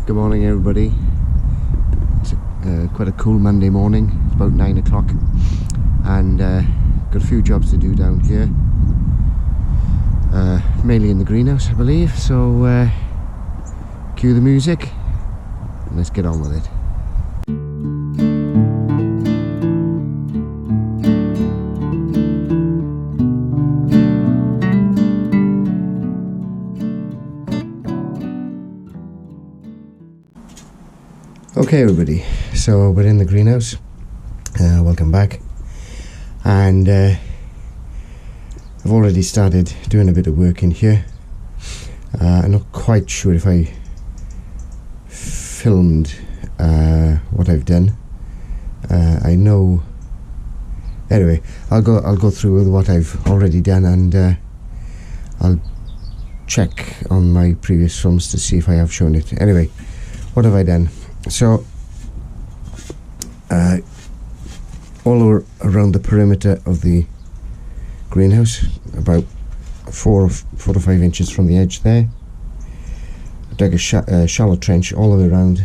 Good morning everybody. It's quite a cool Monday morning. It's about 9 o'clock and got a few jobs to do down here, mainly in the greenhouse I believe, so cue the music and let's get on with it. Okay everybody, so we're in the greenhouse. Welcome back, and I've already started doing a bit of work in here. I'm not quite sure if I filmed what I've done. I know. Anyway, I'll go through with what I've already done, and I'll check on my previous films to see if I have shown it. Anyway, what have I done? So all around the perimeter of the greenhouse, about 4 to 5 inches from the edge there, I dug a shallow trench all the way around,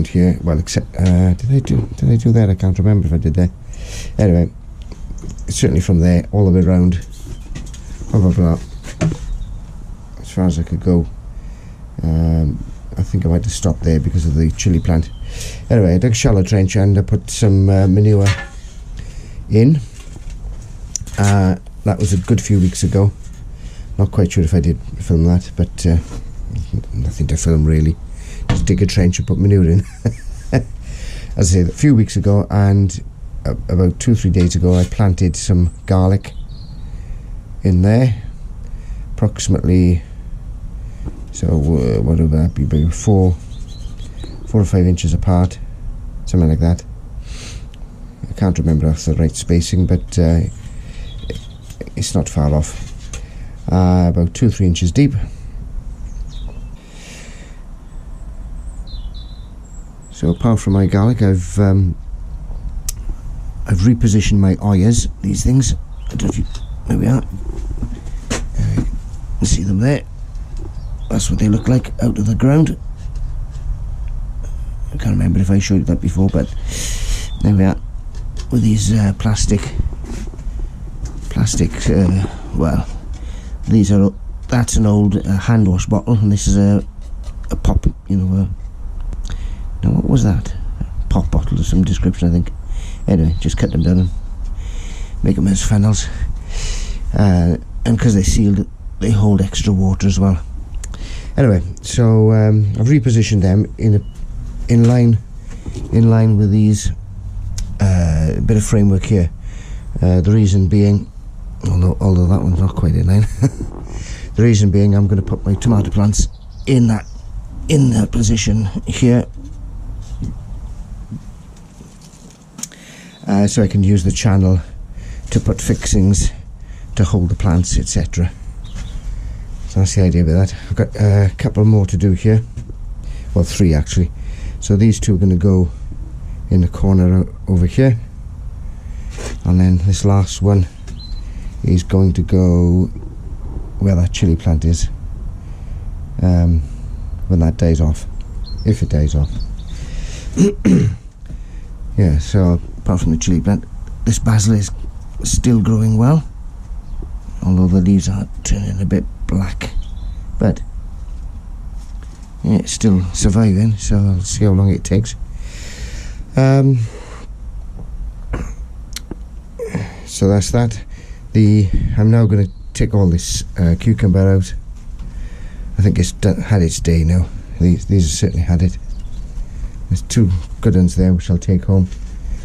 here. Well, except did I do that? I can't remember if I did that. Anyway, certainly from there all the way around, blah blah blah, as far as I could go. I think I might have stopped there because of the chili plant. Anyway, I dug a shallow trench and I put some manure in. That was a good few weeks ago. Not quite sure if I did film that, but nothing to film really. Just dig a trench and put manure in. As I say, a few weeks ago, and about 2 or 3 days ago I planted some garlic in there, approximately. So what would that be? About 4 or 5 inches apart, something like that. I can't remember if the right spacing, but it's not far off. About 2 or 3 inches deep. So apart from my garlic, I've repositioned my oyas. These things. I don't know if you. There we are. You see them there. That's what they look like out of the ground. I can't remember if I showed you that before, but there we are, with these plastic. Well, these are. That's an old hand wash bottle, and this is a pop. You know, now what was that? Pop bottle of some description, I think. Anyway, just cut them down and make them as funnels, and because they're sealed, they hold extra water as well. Anyway, so I've repositioned them in line with these bit of framework here. The reason being, although that one's not quite in line, the reason being I'm going to put my tomato plants in that position here, so I can use the channel to put fixings to hold the plants, etc. That's the idea with that. I've got a couple more to do here, well 3 actually. So these 2 are going to go in the corner over here, and then this last one is going to go where that chili plant is, when that dies off, if it dies off. Yeah, so apart from the chili plant, this basil is still growing well, although the leaves are turning a bit black, but yeah, it's still surviving, so I'll see how long it takes. So that's that. I'm now going to take all this cucumber out. I think it's had its day now. These have certainly had it. There's 2 good ones there which I'll take home,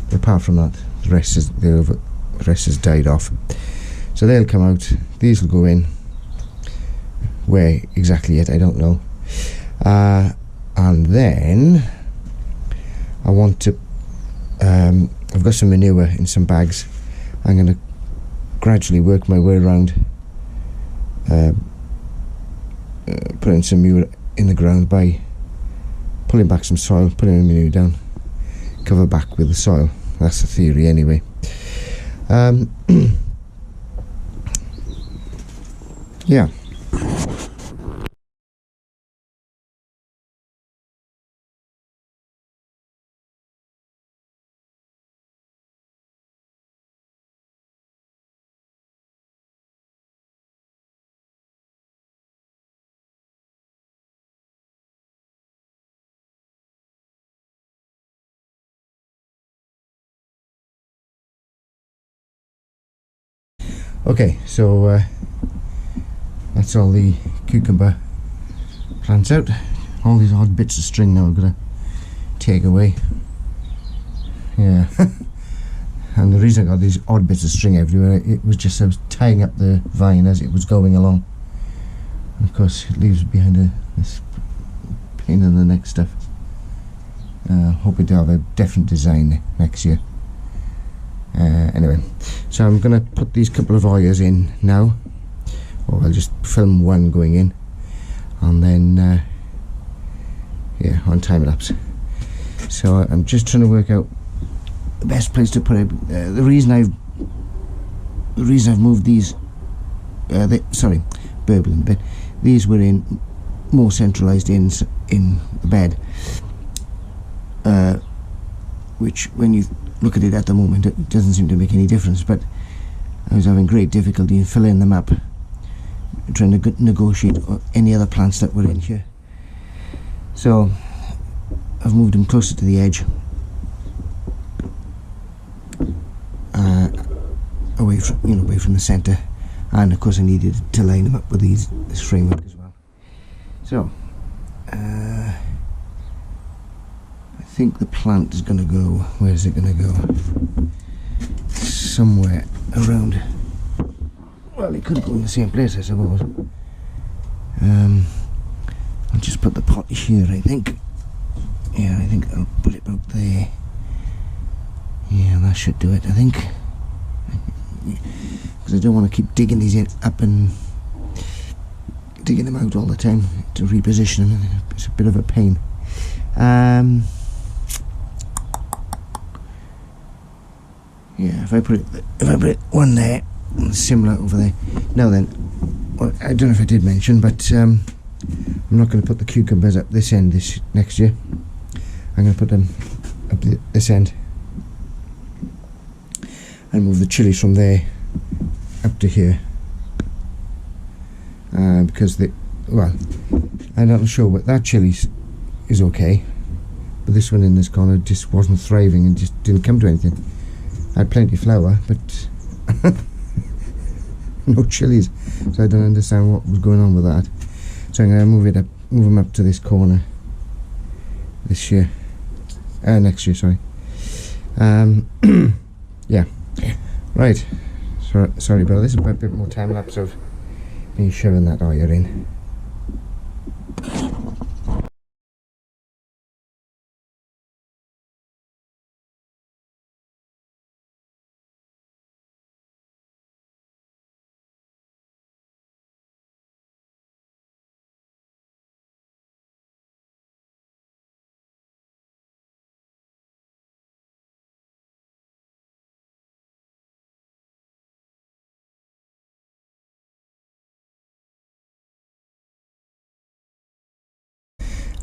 but apart from that, the rest has died off. So they'll come out. These will go in. Where exactly yet I don't know. And then I want to I've got some manure in some bags. I'm going to gradually work my way around putting some manure in the ground by pulling back some soil, putting the manure down, cover back with the soil. That's the theory anyway. Yeah. Okay, so that's all the cucumber plants out. All these odd bits of string now I've got to take away. Yeah. And the reason I got these odd bits of string everywhere, it was just I was tying up the vine as it was going along. And of course it leaves behind this pain in the neck stuff. Hoping to have a different design next year. Anyway, so I'm going to put these couple of wires in now, or I'll just film one going in, and then yeah, on time lapse. So I'm just trying to work out the best place to put it. The reason I've moved these, sorry, burbling a bit. These were in more centralised in the bed, which when you look at it at the moment it doesn't seem to make any difference, but I was having great difficulty in filling them up, trying to negotiate any other plants that were in here. So I've moved them closer to the edge, away from the centre, and of course I needed to line them up with this framework as well. So I think the plant is going to go, where is it going to go? Somewhere around, well, it could go in the same place I suppose. I'll just put the pot here, I think. Yeah, I think I'll put it about there. Yeah, that should do it, I think. Because I don't want to keep digging these up and digging them out all the time to reposition them. It's a bit of a pain. Yeah, if I put it one there, and similar over there. Now then, well, I don't know if I did mention, but I'm not going to put the cucumbers up this end this next year. I'm going to put them up this end and move the chilies from there up to here, because well, I'm not sure, but that chili is okay, but this one in this corner just wasn't thriving and just didn't come to anything. I had plenty of flower, but no chilies, so I don't understand what was going on with that. So I'm going to move them up to this corner this year, next year, sorry. Yeah, right. Sorry about this, a bit more time lapse of me shoving that wire in.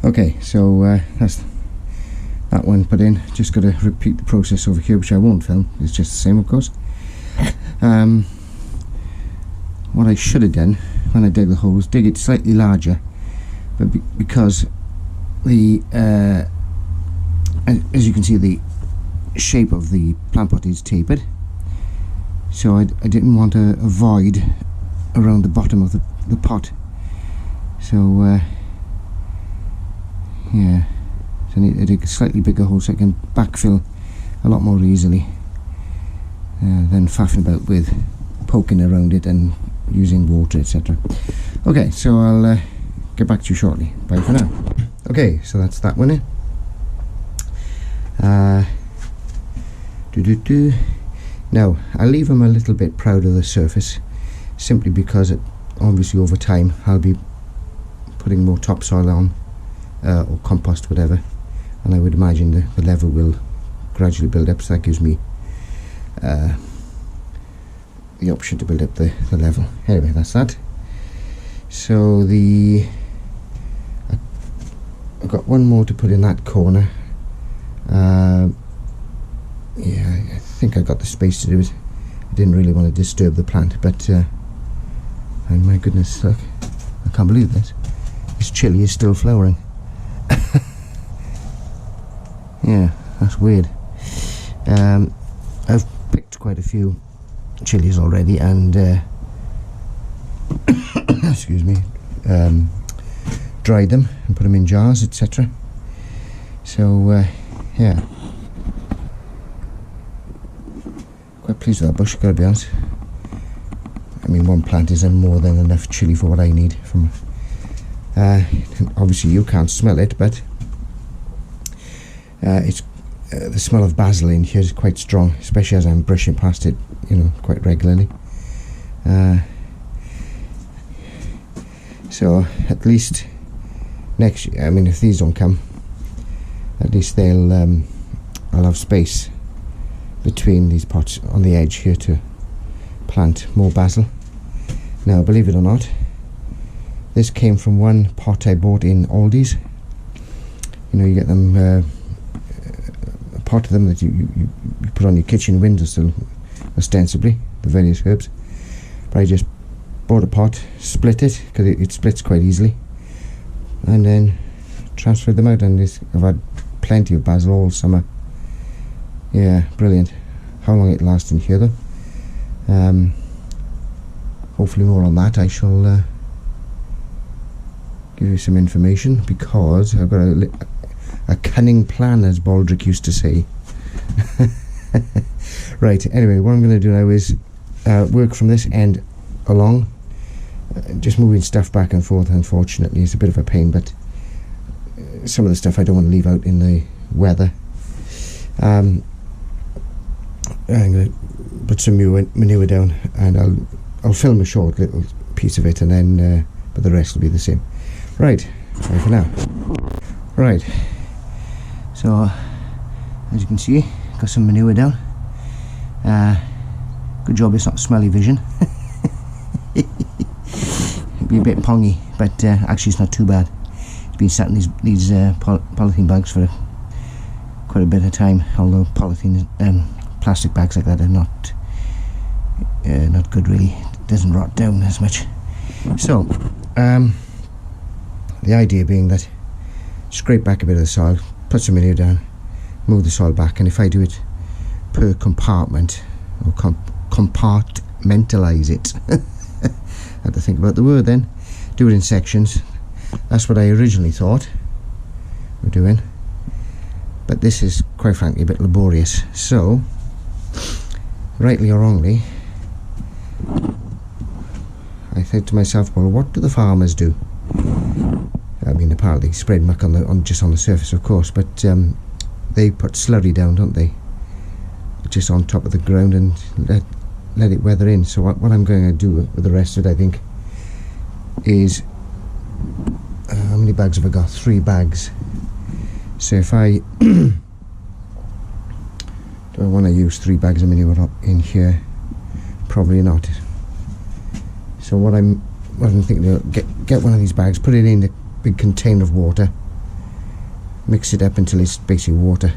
Okay, so that's that one put in. Just got to repeat the process over here, which I won't film. It's just the same, of course. What I should have done when I dig the hole was dig it slightly larger, but because the as you can see, the shape of the plant pot is tapered, so I didn't want a void around the bottom of the pot. So yeah, so I need to dig a slightly bigger hole so I can backfill a lot more easily than faffing about with poking around it and using water, etc. Okay, so I'll get back to you shortly. Bye for now. Okay, so that's that one in. Now I'll leave them a little bit proud of the surface, simply because obviously over time I'll be putting more topsoil on, or compost, whatever, and I would imagine the level will gradually build up, so that gives me the option to build up the level. Anyway, that's that. So I've got one more to put in that corner. Yeah, I think I got the space to do it. I didn't really want to disturb the plant, but and my goodness, look, I can't believe this. This chili is still flowering. Yeah, that's weird. I've picked quite a few chilies already, and excuse me, dried them and put them in jars, etc. So yeah, quite pleased with that bush, gotta be honest. I mean, one plant is more than enough chili for what I need from. Obviously you can't smell it, but it's the smell of basil in here is quite strong, especially as I'm brushing past it, you know, quite regularly. So at least next year, I mean, if these don't come, at least they'll I'll have space between these pots on the edge here to plant more basil. Now, believe it or not, this came from one pot I bought in Aldi's. You know, you get them a pot of them that you put on your kitchen windowsill, ostensibly, the various herbs. But I just bought a pot, split it, because it splits quite easily, and then transferred them out, and I've had plenty of basil all summer. Yeah, brilliant. How long it lasts in here though? Hopefully more on that. I shall give you some information, because I've got a cunning plan, as Baldrick used to say. Right, anyway, what I'm going to do now is work from this end along, just moving stuff back and forth. Unfortunately, it's a bit of a pain, but some of the stuff I don't want to leave out in the weather. I'm going to put some manure down, and I'll film a short little piece of it, and then but the rest will be the same. Right, bye for now. Right, so as you can see, got some manure down. Good job it's not smelly vision. It'd be a bit pongy, but actually it's not too bad. It's been sat in these polythene bags for quite a bit of time, although polythene plastic bags like that are not good really. It doesn't rot down as much. So the idea being that scrape back a bit of the soil, put some manure down, move the soil back, and if I do it per compartment, or compartmentalize it, I had to think about the word then, do it in sections. That's what I originally thought we're doing, but this is quite frankly a bit laborious. So rightly or wrongly, I said to myself, well, what do the farmers do? I mean, apparently spread muck just on the surface, of course, but they put slurry down, don't they, just on top of the ground, and let it weather in. So what I'm going to do with the rest of it, I think, is how many bags have I got? 3 bags. So if I do I want to use 3 bags of manure in here? Probably not. So what I'm thinking of, get one of these bags, put it in a big container of water, mix it up until it's basically water,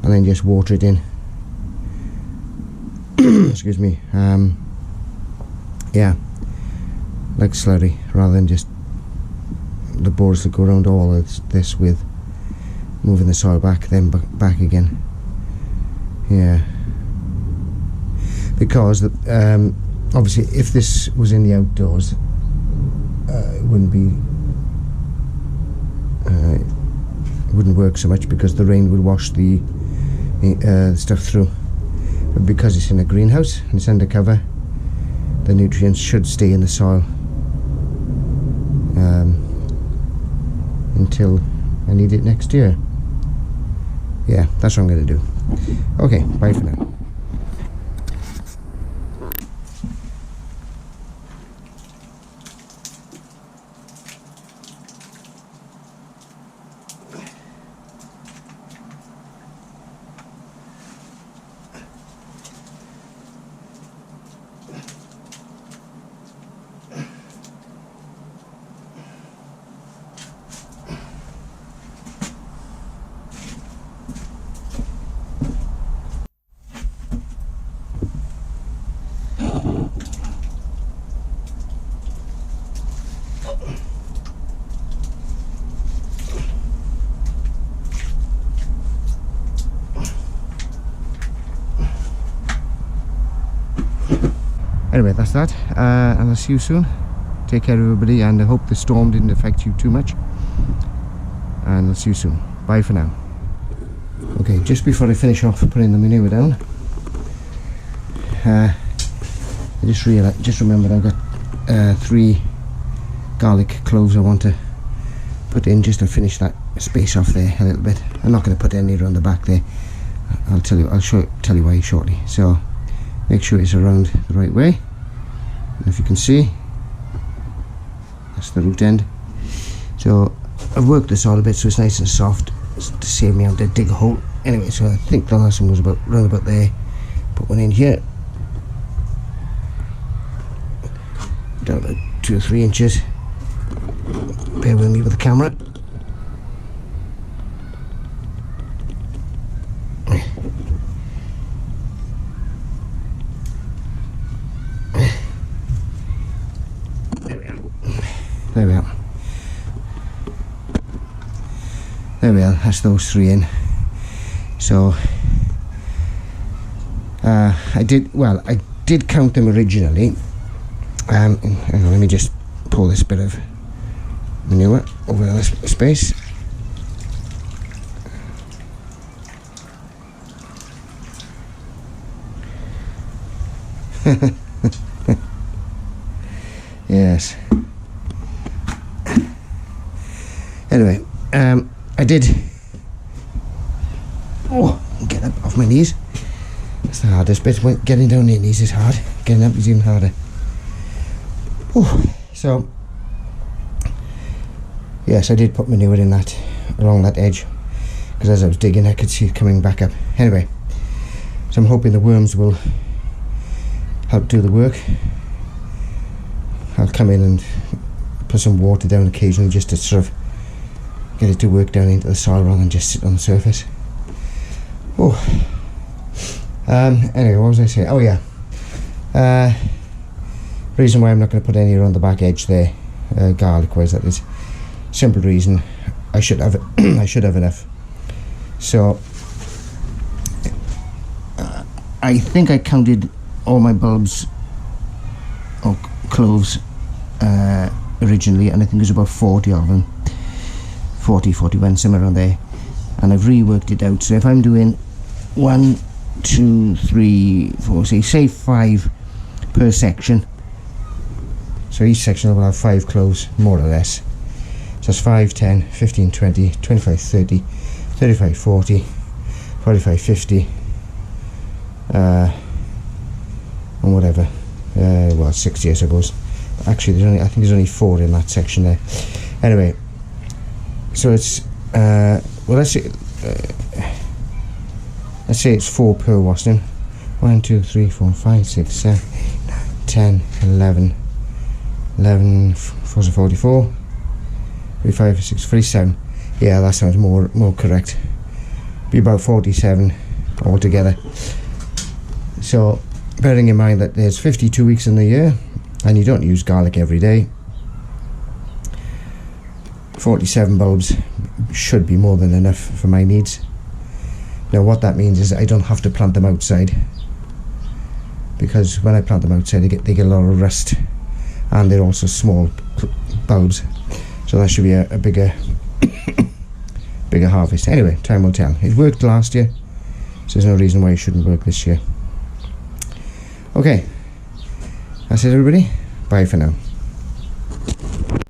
and then just water it in. Excuse me. Yeah, like slurry, rather than just laboriously go around all of this with moving the soil back, then back again. Yeah, because obviously if this was in the outdoors, it wouldn't work so much, because the rain would wash the stuff through. But because it's in a greenhouse and it's undercover, the nutrients should stay in the soil until I need it next year. Yeah, that's what I'm going to do. Okay, bye for now. Anyway, that's that, and I'll see you soon. Take care everybody, and I hope the storm didn't affect you too much, and I'll see you soon. Bye for now. Okay, just before I finish off putting the manure down, I just remembered I've got 3 garlic cloves I want to put in just to finish that space off there a little bit. I'm not going to put any around the back there. I'll tell you why shortly. So make sure it's around the right way. And if you can see, that's the root end. So I've worked this all a bit so it's nice and soft to save me having to dig a hole. Anyway, so I think the last one was around about there. Put one in here, down to 2 or 3 inches. Bear with me with the camera. There we are. There we are. That's those 3 in. So I did count them originally. Hang on, let me just pull this bit of manure over this space. Yes. Anyway, I did. Oh, get up off my knees. That's the hardest bit. Getting down your knees is hard. Getting up is even harder. Oh, so yes, I did put manure in that along that edge, because as I was digging, I could see it coming back up. Anyway, so I'm hoping the worms will help do the work. I'll come in and put some water down occasionally just to sort of get it to work down into the soil rather than just sit on the surface. Oh, anyway, what was I saying? Oh yeah, reason why I'm not going to put any around the back edge there, garlic wise, that is simple reason. I should have I should have enough. So I think I counted all my bulbs or cloves originally, and I think there's about 40 of them, 41, somewhere around there, and I've reworked it out. So if I'm doing 1, 2, 3, 4, say 5 per section, so each section will have 5 cloves more or less. So that's 5, 10, 15, 20, 25, 30, 35, 40, 45, 50, and whatever, well, 60 I suppose. Actually I think there's only 4 in that section there. Anyway, so it's well, let's say it's 4 per wasting. 1, 2, 3, 4, 5, 6, 7, 8, 9, 10, 11, 4, 44, 35, 6, 47. Yeah, that sounds more correct. Be about 47 altogether. So bearing in mind that there's 52 weeks in the year and you don't use garlic every day, 47 bulbs should be more than enough for my needs. Now what that means is I don't have to plant them outside, because when I plant them outside they get a lot of rust, and they're also small bulbs, so that should be a bigger bigger harvest. Anyway, time will tell. It worked last year, so there's no reason why it shouldn't work this year. Okay, that's it everybody, bye for now.